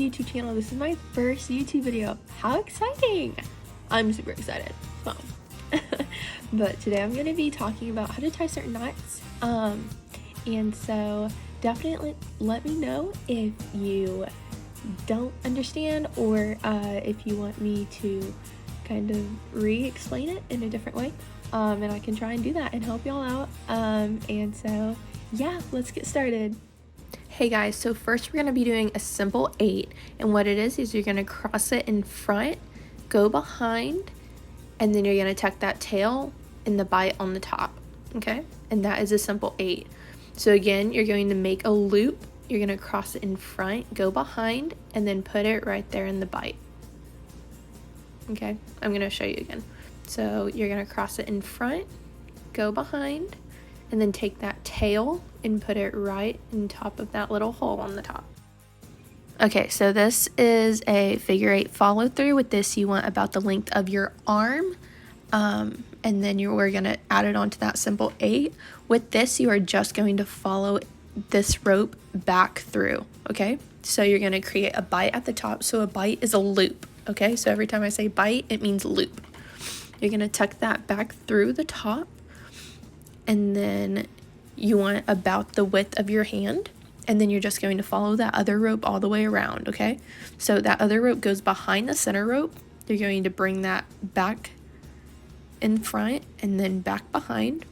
YouTube channel. This is my first YouTube video. How exciting! I'm super excited. Well, but today I'm going to be talking about how to tie certain knots. And so definitely let me know if you don't understand or if you want me to kind of re-explain it in a different way. And I can try and do that and help y'all out. And so yeah, let's get started. Hey guys, so first we're going to be doing a simple 8, and what it is you're going to cross it in front, go behind, and then you're going to tuck that tail in the bite on the top, okay? And that is a simple 8. So again, you're going to make a loop, you're going to cross it in front, go behind, and then put it right there in the bite. Okay, I'm going to show you again. So you're going to cross it in front, go behind, and then take that tail and put it right in top of that little hole on the top. Okay, so this is a figure 8 follow through. With this, you want about the length of your arm, and then we're gonna add it onto that simple 8. With this, you are just going to follow this rope back through, okay? So you're gonna create a bite at the top. So a bite is a loop, okay? So every time I say bite, it means loop. You're gonna tuck that back through the top, and then you want about the width of your hand, and then you're just going to follow that other rope all the way around, okay? So that other rope goes behind the center rope. You're going to bring that back in front and then back behind,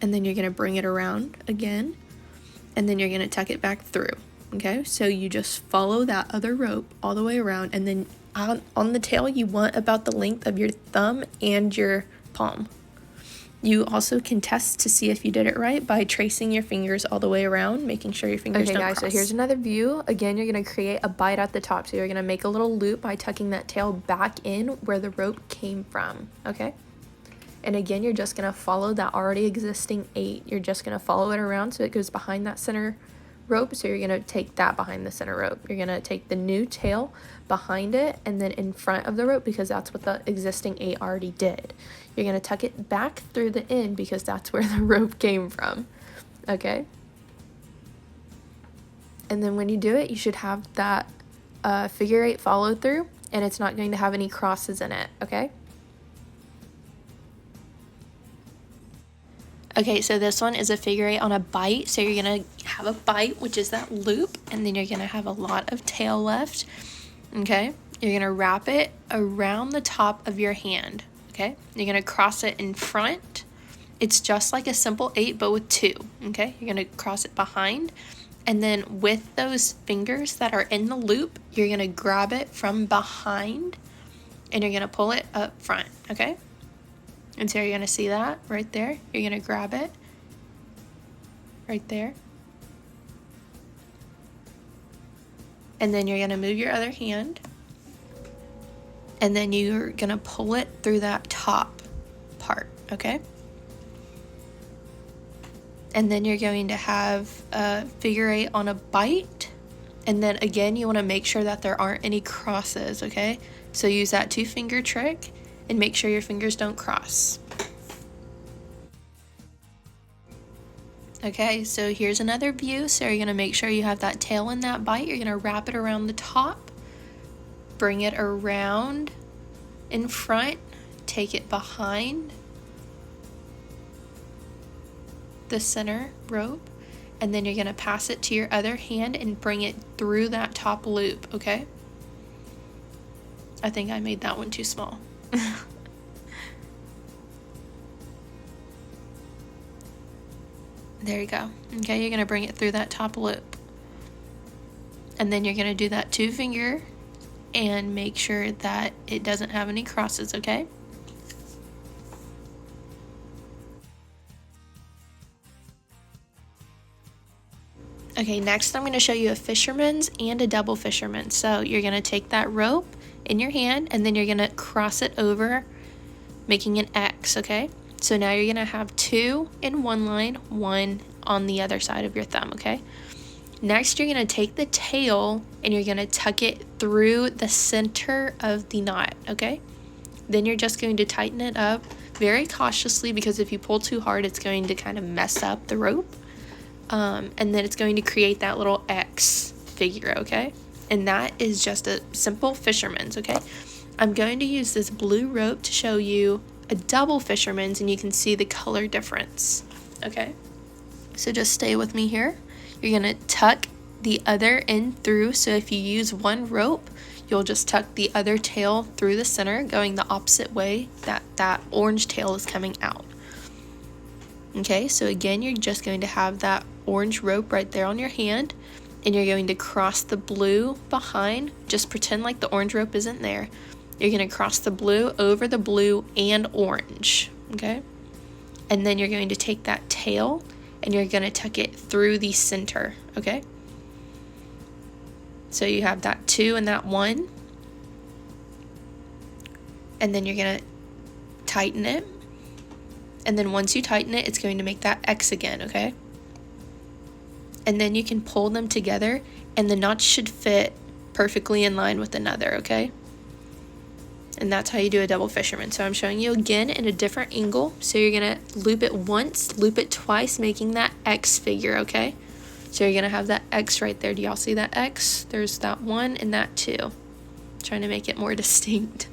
and then you're going to bring it around again, and then you're going to tuck it back through, okay? So you just follow that other rope all the way around, and then on the tail you want about the length of your thumb and your palm. You also can test to see if you did it right by tracing your fingers all the way around, making sure your fingers don't cross. Okay guys, so here's another view. Again, you're going to create a bite at the top. So you're going to make a little loop by tucking that tail back in where the rope came from, okay? And again, you're just going to follow that already existing 8. You're just going to follow it around so it goes behind that center rope. So you're going to take that behind the center rope. You're going to take the new tail behind it and then in front of the rope, because that's what the existing 8 already did. You're going to tuck it back through the end because that's where the rope came from, okay? And then when you do it, you should have that figure 8 follow through, and it's not going to have any crosses in it, okay? Okay, so this one is a figure 8 on a bite. So you're going to have a bite, which is that loop, and then you're going to have a lot of tail left, okay? You're going to wrap it around the top of your hand, okay? You're going to cross it in front. It's just like a simple 8, but with 2, okay? You're going to cross it behind, and then with those fingers that are in the loop, you're going to grab it from behind, and you're going to pull it up front, okay? And so you're going to see that right there. You're going to grab it right there. And then you're going to move your other hand. And then you're going to pull it through that top part, okay? And then you're going to have a figure 8 on a bite. And then again, you want to make sure that there aren't any crosses, okay? So use that 2-finger trick and make sure your fingers don't cross. Okay, so here's another view. So you're going to make sure you have that tail in that bite. You're going to wrap it around the top, bring it around in front, take it behind the center rope, and then you're going to pass it to your other hand and bring it through that top loop, okay? I think I made that one too small. There you go. Okay, you're going to bring it through that top loop. And then you're going to do that 2-finger and make sure that it doesn't have any crosses, okay? Okay, next I'm going to show you a fisherman's and a double fisherman's. So you're going to take that rope in your hand, and then you're going to cross it over, making an X, okay? So now you're going to have 2 in one line, 1 on the other side of your thumb, okay? Next, you're going to take the tail and you're going to tuck it through the center of the knot, okay? Then you're just going to tighten it up very cautiously, because if you pull too hard, it's going to kind of mess up the rope. And then it's going to create that little X figure, okay? and that is just a simple fisherman's, okay? I'm going to use this blue rope to show you a double fisherman's, and you can see the color difference, okay? So just stay with me here. You're going to tuck the other end through, so if you use one rope, you'll just tuck the other tail through the center, going the opposite way that orange tail is coming out. Okay, so again, you're just going to have that orange rope right there on your hand, and you're going to cross the blue behind. Just pretend like the orange rope isn't there. You're going to cross the blue over the blue and orange, okay? And then you're going to take that tail and you're going to tuck it through the center, okay? So you have that 2 and that 1. And then you're going to tighten it. And then once you tighten it, it's going to make that X again, okay? And then you can pull them together, and the knots should fit perfectly in line with another, okay? And that's how you do a double fisherman. So I'm showing you again in a different angle. So you're going to loop it once, loop it twice, making that X figure, okay? So you're going to have that X right there. Do y'all see that X? There's that 1 and that 2. Trying to make it more distinct.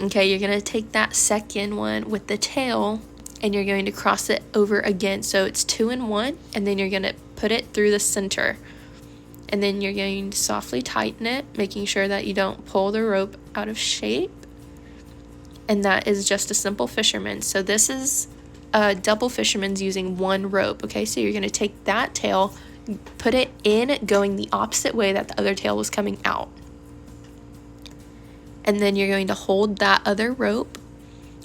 Okay, you're going to take that second one with the tail, and you're going to cross it over again. So it's 2 and 1, and then you're going to put it through the center. And then you're going to softly tighten it, making sure that you don't pull the rope out of shape. And that is just a simple fisherman. So this is a double fisherman's using one rope. Okay, so you're going to take that tail, put it in going the opposite way that the other tail was coming out. And then you're going to hold that other rope,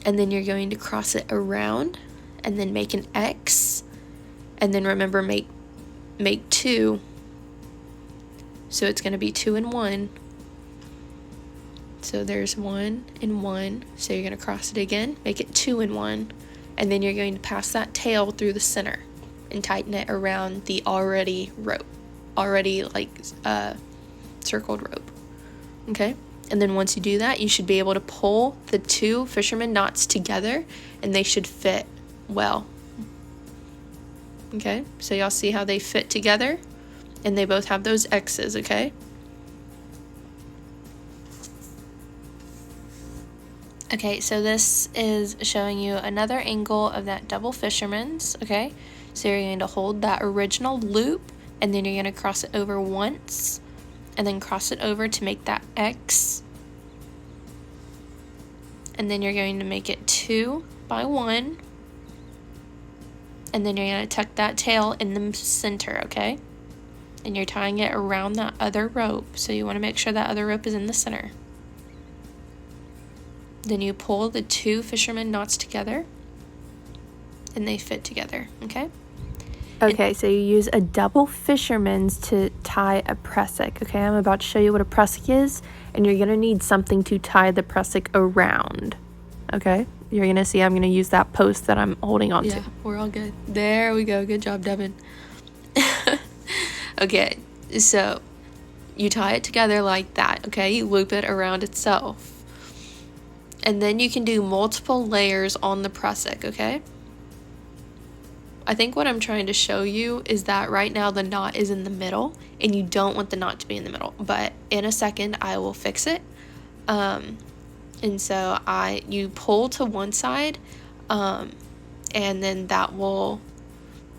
and then you're going to cross it around and then make an X. And then remember, make 2. So it's going to be 2 and 1. So there's 1 and 1. So you're going to cross it again, make it 2 and 1. And then you're going to pass that tail through the center and tighten it around the already circled rope. Okay? And then once you do that, you should be able to pull the 2 fisherman knots together, and they should fit well. Okay? So y'all see how they fit together? And they both have those X's, okay? Okay, so this is showing you another angle of that double fisherman's, okay? So you're going to hold that original loop, and then you're going to cross it over once, and then cross it over to make that X. And then you're going to make it 2 by 1. And then you're going to tuck that tail in the center, okay? And you're tying it around that other rope. So you want to make sure that other rope is in the center. Then you pull the 2 fisherman knots together, and they fit together, okay? Okay, so you use a double fisherman's to tie a prusik, okay? I'm about to show you what a prusik is, and you're going to need something to tie the prusik around, okay? You're going to see I'm going to use that post that I'm holding on to. Yeah, we're all good. There we go. Good job, Devin. Okay, so you tie it together like that, okay? You loop it around itself. And then you can do multiple layers on the prusik, okay? I think what I'm trying to show you is that right now the knot is in the middle, and you don't want the knot to be in the middle. But in a second, I will fix it. And so you pull to one side, and then that will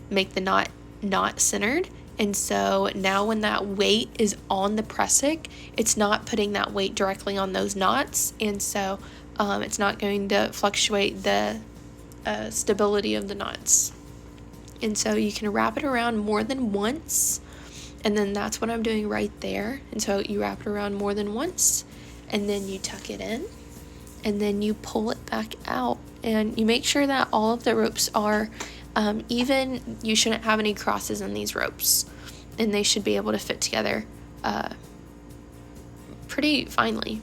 make the knot not centered. And so now when that weight is on the prusik, it's not putting that weight directly on those knots, and so it's not going to fluctuate the stability of the knots. And so you can wrap it around more than once, and then that's what I'm doing right there. And so you wrap it around more than once, and then you tuck it in, and then you pull it back out, and you make sure that all of the ropes are even. You shouldn't have any crosses in these ropes, and they should be able to fit together pretty finely.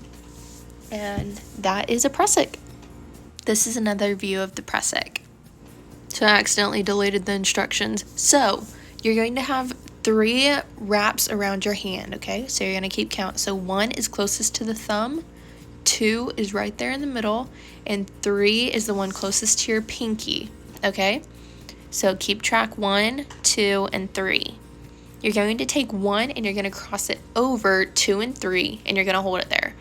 And that is a prusik. This is another view of the prusik. So I accidentally deleted the instructions. So you're going to have 3 wraps around your hand, okay? So you're going to keep count. So 1 is closest to the thumb, 2 is right there in the middle, and 3 is the one closest to your pinky, okay? So keep track 1, 2, and 3. you're going to take 1 and you're going to cross it over 2 and 3, and you're going to hold it there.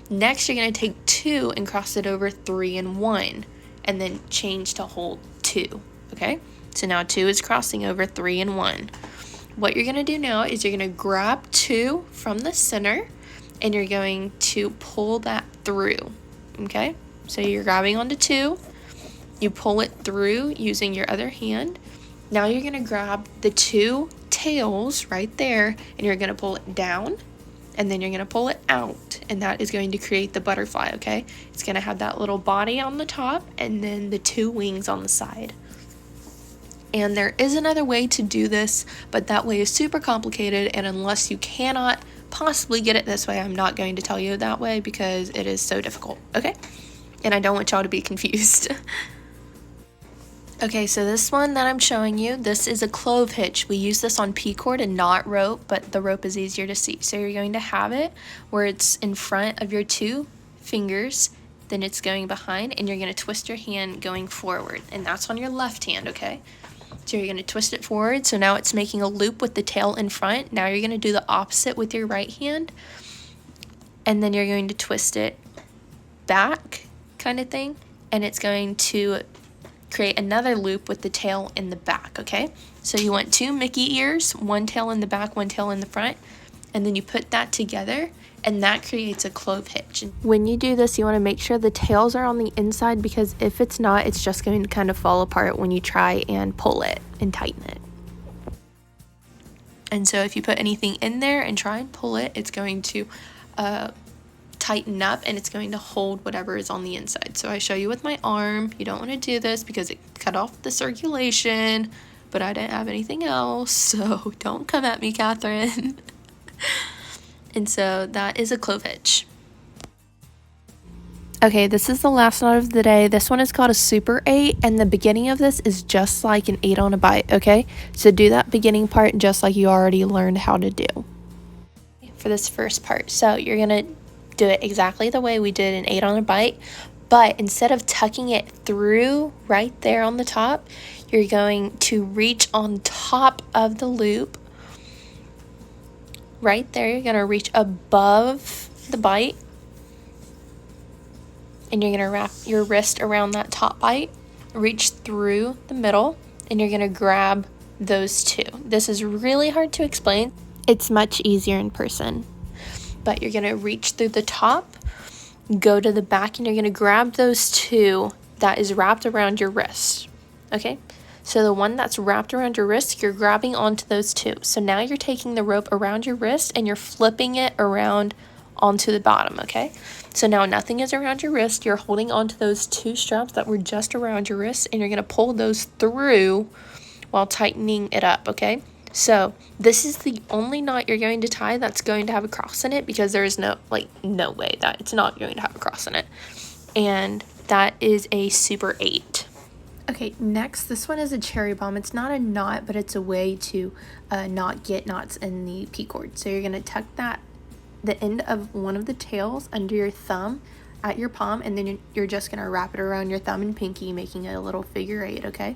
Next, you're going to take 2 and cross it over 3 and 1, and then change to hold 2, okay? So now 2 is crossing over 3 and 1. What you're going to do now is you're going to grab 2 from the center, and you're going to pull that through, okay? So you're grabbing onto 2, you pull it through using your other hand. Now you're going to grab the 2 tails right there, and you're going to pull it down, and then you're going to pull it out, and that is going to create the butterfly, okay? It's going to have that little body on the top and then the 2 wings on the side. And there is another way to do this, but that way is super complicated, and unless you cannot possibly get it this way, I'm not going to tell you that way because it is so difficult, okay? And I don't want y'all to be confused. Okay, so this one that I'm showing you, this is a clove hitch. We use this on P-cord and not rope, but the rope is easier to see. So you're going to have it where it's in front of your 2 fingers, then it's going behind, and you're going to twist your hand going forward, and that's on your left hand, okay? So you're going to twist it forward, so now it's making a loop with the tail in front. Now you're going to do the opposite with your right hand, and then you're going to twist it back, kind of thing, and it's going to create another loop with the tail in the back, okay? So you want 2 Mickey ears, 1 tail in the back, 1 tail in the front, and then you put that together, and that creates a clove hitch. When you do this, you want to make sure the tails are on the inside, because if it's not, it's just going to kind of fall apart when you try and pull it and tighten it. And so if you put anything in there and try and pull it, it's going to tighten up, and it's going to hold whatever is on the inside. So I show you with my arm. You don't want to do this because it cut off the circulation, but I didn't have anything else, so don't come at me, Catherine. And so that is a clove hitch. Okay, this is the last knot of the day. This one is called a Super 8, and the beginning of this is just like an 8 on a bite, okay? So do that beginning part just like you already learned how to do for this first part. So you're gonna do it exactly the way we did an 8 on a bite, but instead of tucking it through right there on the top, you're going to reach on top of the loop right there. You're going to reach above the bite, and you're going to wrap your wrist around that top bite, reach through the middle, and you're going to grab those 2. This is really hard to explain. It's much easier in person. But you're going to reach through the top, go to the back, and you're going to grab those 2 that is wrapped around your wrist, okay? So the one that's wrapped around your wrist, you're grabbing onto those 2. So now you're taking the rope around your wrist, and you're flipping it around onto the bottom, okay? So now nothing is around your wrist. You're holding onto those 2 straps that were just around your wrist, and you're going to pull those through while tightening it up, okay? So this is the only knot you're going to tie that's going to have a cross in it, because there is no way that it's not going to have a cross in it. And that is a Super 8. Okay, next, this one is a cherry bomb. It's not a knot, but it's a way to not get knots in the P-cord. So you're going to tuck the end of one of the tails under your thumb at your palm, and then you're just going to wrap it around your thumb and pinky, making a little figure 8, okay?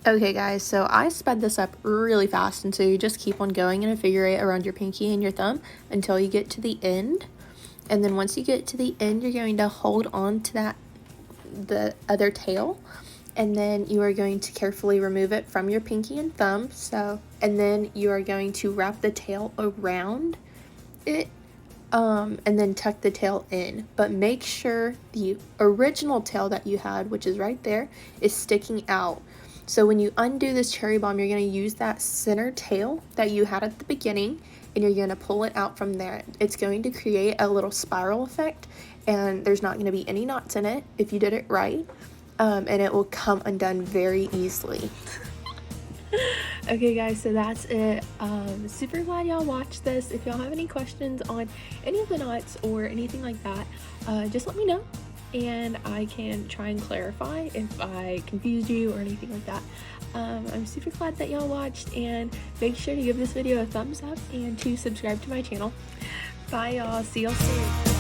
Okay guys, so I sped this up really fast, and so you just keep on going in a figure 8 around your pinky and your thumb until you get to the end. And then once you get to the end, you're going to hold on to the other tail, and then you are going to carefully remove it from your pinky and thumb. And then you are going to wrap the tail around it, and then tuck the tail in. But make sure the original tail that you had, which is right there, is sticking out. So when you undo this cherry bomb, you're going to use that center tail that you had at the beginning, and you're going to pull it out from there. It's going to create a little spiral effect, and there's not going to be any knots in it if you did it right, and it will come undone very easily. Okay guys, so that's it. Super glad y'all watched this. If y'all have any questions on any of the knots or anything like that, just let me know, and I can try and clarify if I confused you or anything like that. I'm super glad that y'all watched, and make sure to give this video a thumbs up and to subscribe to my channel. Bye y'all, see y'all soon.